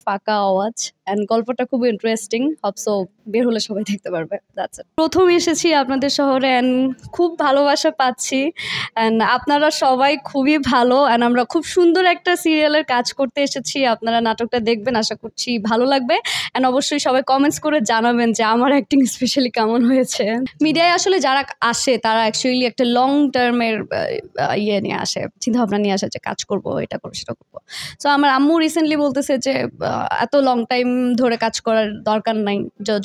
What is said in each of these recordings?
ফাঁকা আওয়াজ, অ্যান্ড গল্পটা খুব ইন্টারেস্টিং। হোপসো বের হলে সবাই দেখতে পারবে। That's it. প্রথম এসেছি আপনাদের শহরে অ্যান্ড খুব ভালোবাসা পাচ্ছি, অ্যান্ড আপনারা সবাই খুবই ভালো, অ্যান্ড আমরা খুব সুন্দর একটা সিরিয়ালের কাজ করতে এসেছি। আপনারা নাটকটা দেখবেন, আশা করছি ভালো লাগবে। অ্যান্ড অবশ্যই সবাই কমেন্টস করে জানাবেন যে আমার অ্যাক্টিং স্পেশালি কেমন হয়েছে। মিডিয়ায় আসলে যারা আসে তারা অ্যাকচুয়ালি একটা লং টার্মের ইয়ে নিয়ে আসে, চিন্তাভাবনা নিয়ে আসে যে কাজ করবো, এটা করবো, সেটা করবো। সো আমার আম্মু রিসেন্টলি বলতেছে যে এত লং টাইম ধরে কাজ করার দরকার নাই,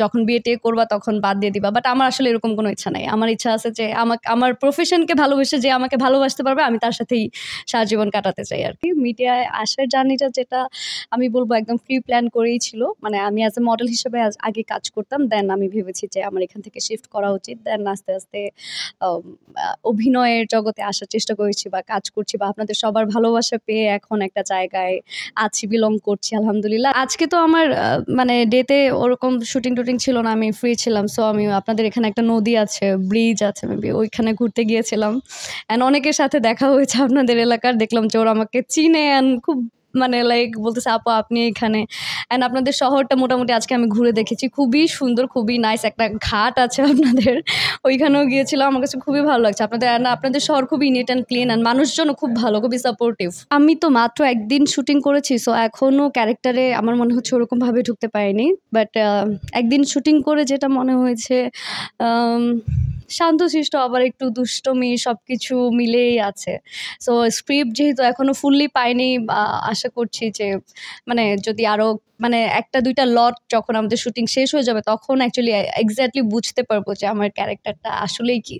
যখন বিয়ে টিয়ে করবা তখন বাদ দিয়ে দিবা। বাট আমার আসলে এরকম কোনো ইচ্ছা নাই। আমার ইচ্ছা আছে যে আমার প্রফেশনকে ভালোবেসে যে আমাকে ভালোবাসতে পারবে আমি তার সাথেই সারা জীবন কাটাতে চাই আর কি। মিডিয়ায় আসার জার্নিটা যেটা আমি বলবো একদম ফ্রি প্ল্যান করেই ছিল। মানে আমি অ্যাজ এ মডেল হিসেবে আগে কাজ করতাম, দেন আমি ভেবেছি যে আমার এখান থেকে শিফট করা উচিত। দেন আস্তে আস্তে অভিনয়ের জগতে আসার চেষ্টা করেছি বা কাজ করছি, বা আপনাদের সবার ভালোবাসা পেয়ে এখন একটা জায়গায় আছি, বিলং করছি আলহামদুলিল্লাহ। আজকে তো আমার মানে ডেতে ওরকম শুটিং টুটিং ছিল না, আমি ফ্রি ছিলাম। সো আমি আপনাদের এখানে একটা নদী আছে, ব্রিজ আছে মেবি, ওইখানে ঘুরতে গিয়েছিলাম। অ্যান্ড অনেকের সাথে দেখা হয়েছে আপনাদের এলাকার, দেখলাম যে ওরা আমাকে চিনে অ্যান্ড খুব মানে লাইক বলতেছে আপু আপনি এখানে। অ্যান্ড আপনাদের শহরটা মোটামুটি আজকে আমি ঘুরে দেখেছি, খুবই সুন্দর, খুবই নাইস। একটা ঘাট আছে আপনাদের, ওইখানেও গিয়েছিলাম, আমার কাছে খুবই ভালো লাগছে। আপনাদের শহর খুবই নিট অ্যান্ড ক্লিন, অ্যান্ড মানুষজনও খুব ভালো, খুবই সাপোর্টিভ। আমি তো মাত্র একদিন শুটিং করেছি, সো এখনও ক্যারেক্টারে আমার মনে হচ্ছে ওরকমভাবে ঢুকতে পারিনি। বাট একদিন শুটিং করে যেটা মনে হয়েছে, শান্তশিষ্ট আবার একটু দুষ্টমি সবকিছু মিলেই আছে। সো স্ক্রিপ্ট যেহেতু এখনো ফুললি পাইনি, আশা করছি যে মানে যদি আরো মানে একটা দুইটা লট যখন আমাদের শুটিং শেষ হয়ে যাবে তখন অ্যাকচুয়ালি এক্স্যাক্টলি বুঝতে পারবো যে আমার ক্যারেক্টারটা আসলেই কি।